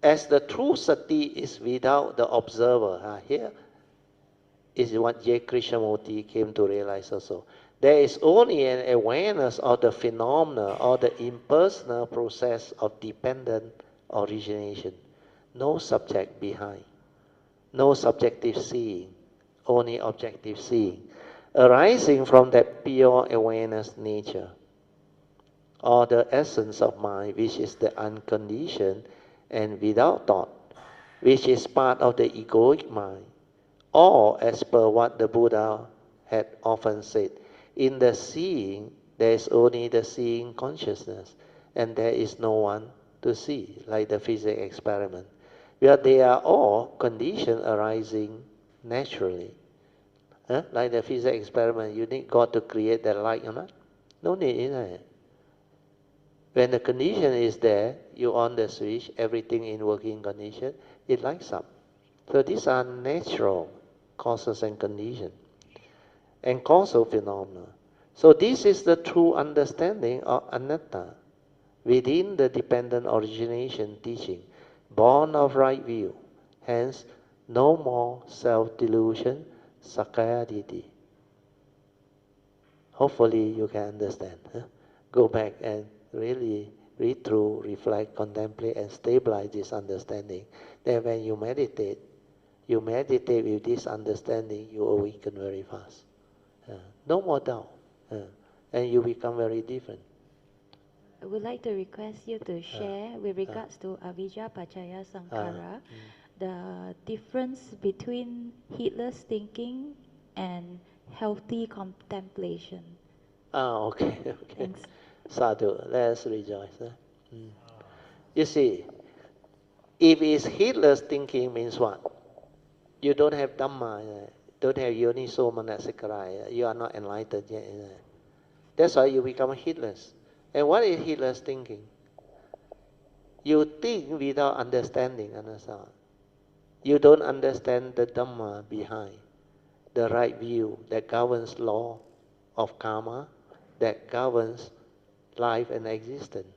As the true sati is without the observer. Here is what J. Krishnamurti came to realize also. There is only an awareness of the phenomena or the impersonal process of dependent origination. No subject behind. No subjective seeing. Only objective seeing. Arising from that pure awareness nature. Or the essence of mind, which is the unconditioned and without thought, which is part of the egoic mind. Or, as per what the Buddha had often said, in the seeing, there is only the seeing consciousness, and there is no one to see, like the physics experiment, where they are all conditions arising naturally. Like the physics experiment, you need God to create that light or not? No need, isn't it? When the condition is there, you on the switch, everything in working condition, it lights up. So these are natural causes and conditions, and causal phenomena. So this is the true understanding of anatta within the dependent origination teaching, born of right view. Hence, no more self-delusion, sakkaya-ditthi. Hopefully you can understand. Go back and really read through, reflect, contemplate, and stabilize this understanding. Then when you meditate with this understanding, you awaken very fast. No more doubt. And you become very different. I would like to request you to share with regards to avijja pachaya sankhara, the difference between heedless thinking and healthy contemplation. Okay. Thanks. Sadhu, let's rejoice. You see, if it's heedless thinking means what? You don't have Dhamma, don't have Yoniso Manasikara, you are not enlightened yet. That's why you become heedless. And what is heedless thinking? You think without understanding, understand? You don't understand the Dhamma behind, the right view that governs law of karma, that governs life and existence.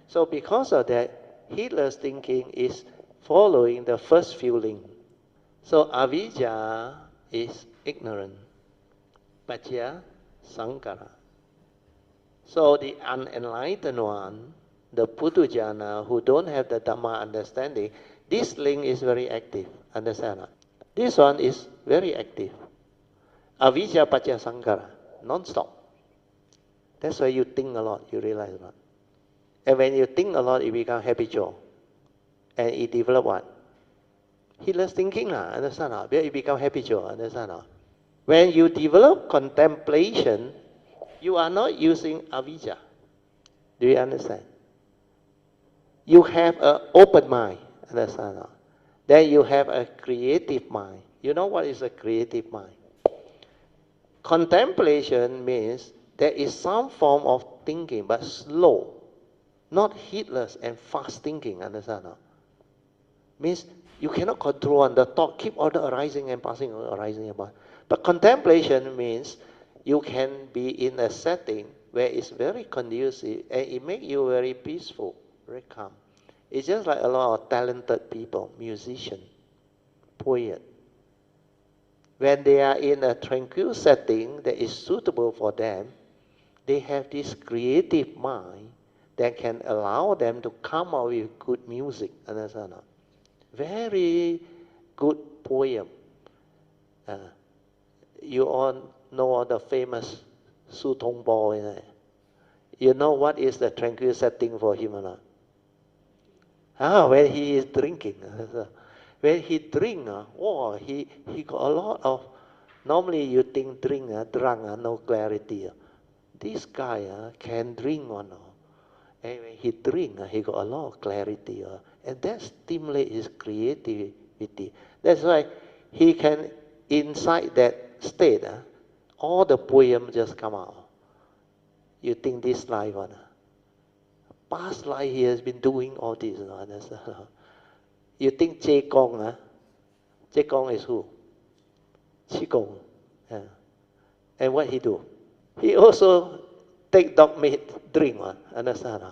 So because of that, heedless thinking is following the first feeling. So avijja is ignorant, pachya sankara. So the unenlightened one, the putujana who don't have the Dhamma understanding, this link is very active. Understand? This one is very active. Avijja pachya sankara, non-stop. That's why you think a lot, you realize a lot. And when you think a lot, it becomes habitual. And it develop what? Heedless thinking, understand? It becomes habitual, understand? When you develop contemplation, you are not using avijja. Do you understand? You have an open mind, understand? Then you have a creative mind. You know what is a creative mind? Contemplation means there is some form of thinking, but slow, not heedless and fast thinking, understand? Means you cannot control the thought, keep order arising and passing, arising and passing. But contemplation means you can be in a setting where it's very conducive and it makes you very peaceful, very calm. It's just like a lot of talented people, musicians, poets. When they are in a tranquil setting that is suitable for them, they have this creative mind that can allow them to come up with good music. Understand? Very good poem. You all know the famous Su Tong Bo. You know what is the tranquil setting for him or not? When he is drinking. When he drink, he got a lot of, normally you think drunk, no clarity. This guy can drink or no. And when he drink, he got a lot of clarity. And that stimulates his creativity. That's why he can, inside that state, all the poems just come out. You think this life, past life he has been doing all this. You think Che Gong, Che Gong is who? Qi Gong. And what he do? He also take dog meat, drink, understand?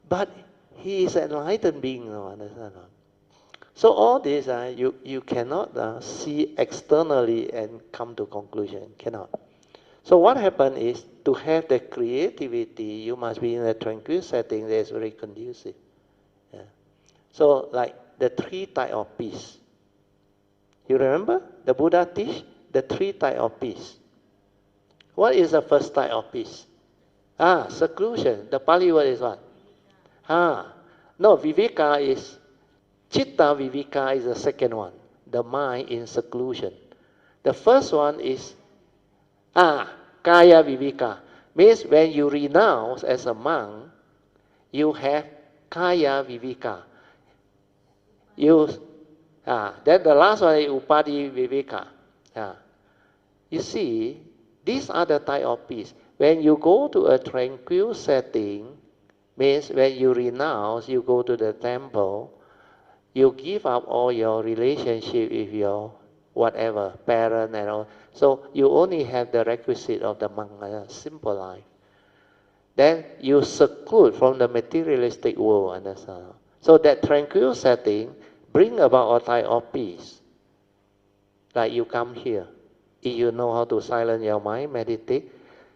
But He is enlightened being, understand? So all this, you cannot see externally and come to conclusion, cannot. So what happened is, to have the creativity, you must be in a tranquil setting that is very conducive. Yeah. So like the three type of peace. You remember the Buddha teach the three type of peace. What is the first type of peace? Seclusion. The Pali word is what? No, viveka is, chitta viveka is the second one. The mind in seclusion. The first one is kaya viveka. Means when you renounce as a monk, you have kaya viveka. Then the last one is upadi viveka. You see, these are the type of peace. When you go to a tranquil setting, means when you renounce, you go to the temple, you give up all your relationship with your whatever, parent and all. So you only have the requisite of the monk, a simple life. Then you seclude from the materialistic world, understand? So that tranquil setting bring about a type of peace. Like you come here, if you know how to silence your mind, meditate,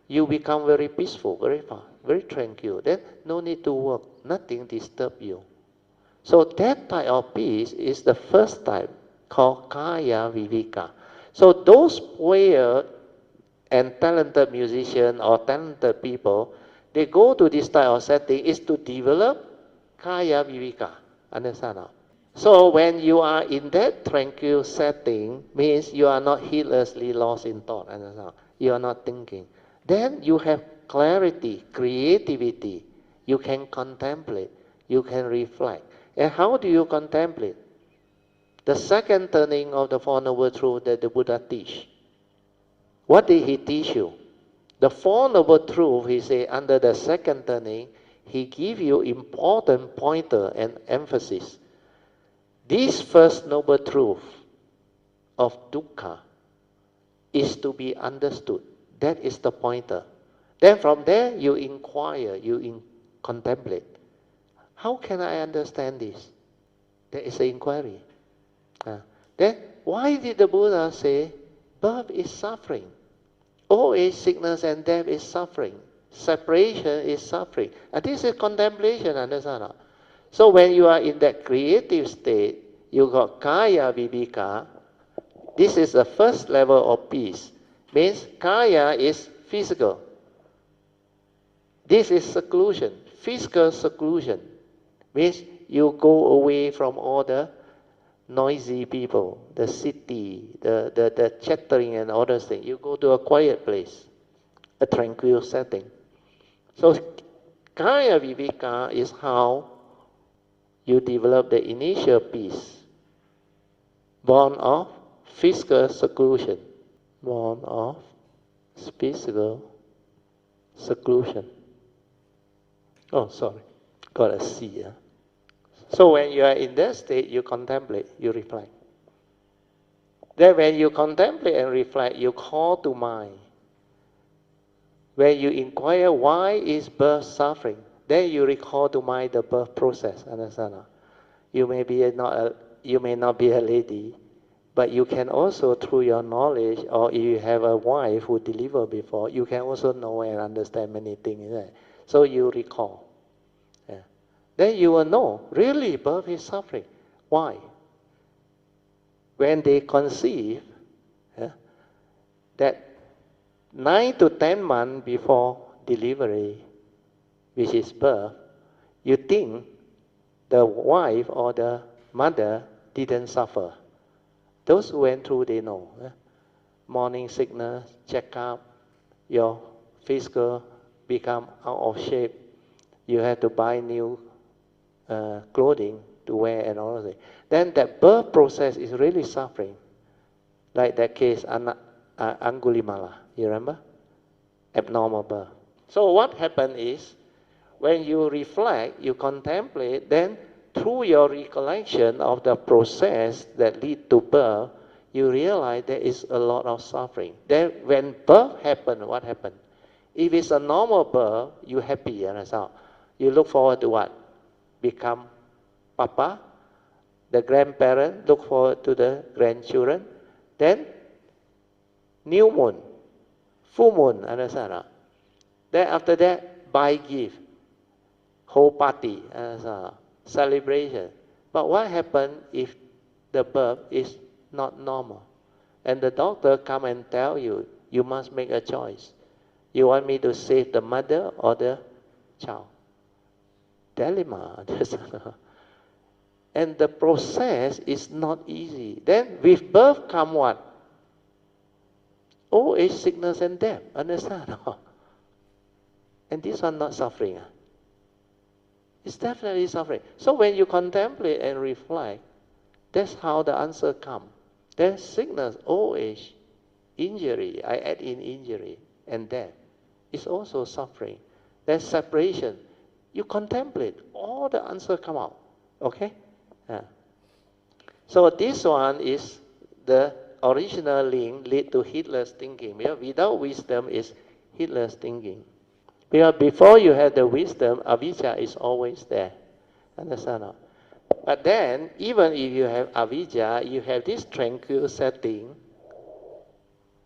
you become very peaceful, very fast, very tranquil. Then no need to work, nothing disturb you. So that type of peace is the first type called Kaya Viveka. So those players and talented musicians or talented people, they go to this type of setting is to develop Kaya Viveka. Understand now? So when you are in that tranquil setting, means you are not heedlessly lost in thought. Understand? You are not thinking. Then you have clarity, creativity. You can contemplate. You can reflect. And how do you contemplate? The second turning of the Four Noble Truths that the Buddha teach. What did he teach you? The Four Noble Truths, he said, under the second turning, he give you important pointer and emphasis. This first noble truth of dukkha is to be understood. That is the pointer. Then from there, you inquire, contemplate. How can I understand this? There is an inquiry. Then why did the Buddha say birth is suffering? Old age, sickness, and death is suffering. Separation is suffering. And this is contemplation, understand? So when you are in that creative state, you got kaya viveka. This is the first level of peace. Means kaya is physical. This is seclusion, physical seclusion. Means you go away from all the noisy people, the city, the chattering and all those things. You go to a quiet place, a tranquil setting. So kaya viveka is how you develop the initial peace, born of physical seclusion, born of physical seclusion. Oh, sorry, got a C. So when you are in that state, you contemplate, you reflect. Then when you contemplate and reflect, you call to mind. When you inquire why is birth suffering, then you recall to mind the birth process. Understand? You may not be a lady, but you can also, through your knowledge, or if you have a wife who delivered before, you can also know and understand many things. Right? So you recall. Yeah. Then you will know, really, birth is suffering. Why? When they conceive, that 9 to 10 months before delivery, which is birth, you think the wife or the mother didn't suffer. Those who went through, they know. Morning sickness, check up, your physical become out of shape. You have to buy new clothing to wear and all that. Then that birth process is really suffering. Like that case, Angulimala, you remember? Abnormal birth. So what happened is, when you reflect, you contemplate, then through your recollection of the process that lead to birth, you realize there is a lot of suffering. Then when birth happened, what happened? If it's a normal birth, you happy, understand? You look forward to what? become papa, the grandparent look forward to the grandchildren, then new moon, full moon, understand? Then after that, buy gift, whole party, celebration. But what happens if the birth is not normal? And the doctor come and tell you, you must make a choice. You want me to save the mother or the child? Dilemma. And the process is not easy. Then with birth come what? Old age, sickness and death. Understand? And this one not suffering. It's definitely suffering. So when you contemplate and reflect, that's how the answer comes. There's sickness, old age, injury. I add in injury and death. It's also suffering. There's separation. You contemplate, all the answers come out. Okay? Yeah. So this one is the original link lead to heedless thinking. Because without wisdom is heedless thinking. Because before you have the wisdom, avijja is always there. Understand? No? But then, even if you have avijja, you have this tranquil setting,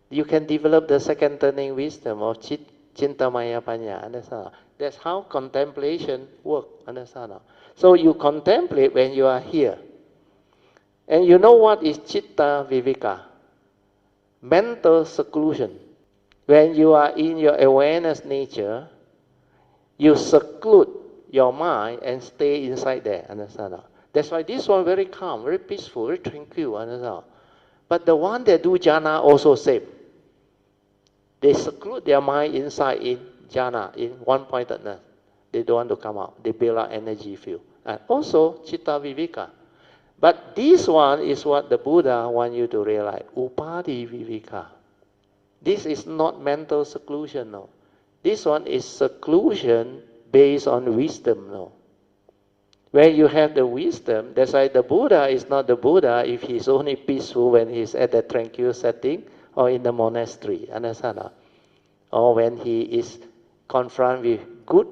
you can develop the second turning wisdom of Chintamaya Panya. Understand? That's how contemplation works. Understand? So you contemplate when you are here. And you know what is Chitta Viveka? Mental seclusion. When you are in your awareness nature, you seclude your mind and stay inside there. Understand? That's why this one very calm, very peaceful, very tranquil. Understand? But the one that do jhana also same. They seclude their mind inside in jhana, in one-pointedness. They don't want to come out. They build up energy field. And also Chitta Viveka. But this one is what the Buddha wants you to realize. Upadhi Viveka. This is not mental seclusion, no. This one is seclusion based on wisdom, no. When you have the wisdom, that's why the Buddha is not the Buddha if he's only peaceful when he's at a tranquil setting or in the monastery, understand? Or when he is confronted with good,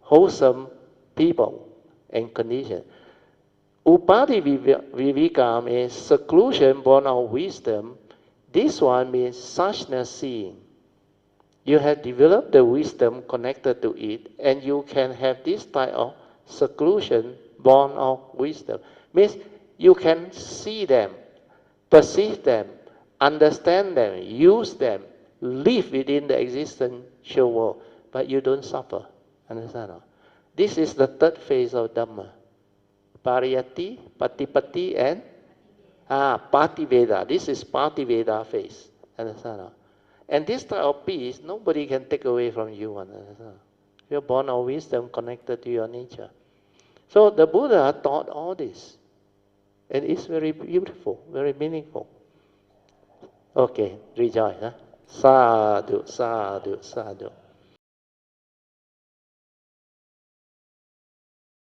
wholesome people and conditions. Upadhi Viveka means seclusion born of wisdom. This one means suchness seeing. You have developed the wisdom connected to it, and you can have this type of seclusion born of wisdom. Means you can see them, perceive them, understand them, use them, live within the existential world, but you don't suffer. Understand? This is the third phase of Dhamma. Pariyati, Patipati, and Pativeda. This is Pativeda phase. Understand? And this type of peace, nobody can take away from you. Understand? You're born of wisdom connected to your nature. So the Buddha taught all this. And it's very beautiful, very meaningful. Okay, rejoice. Huh? Sadhu, sadhu, sadhu.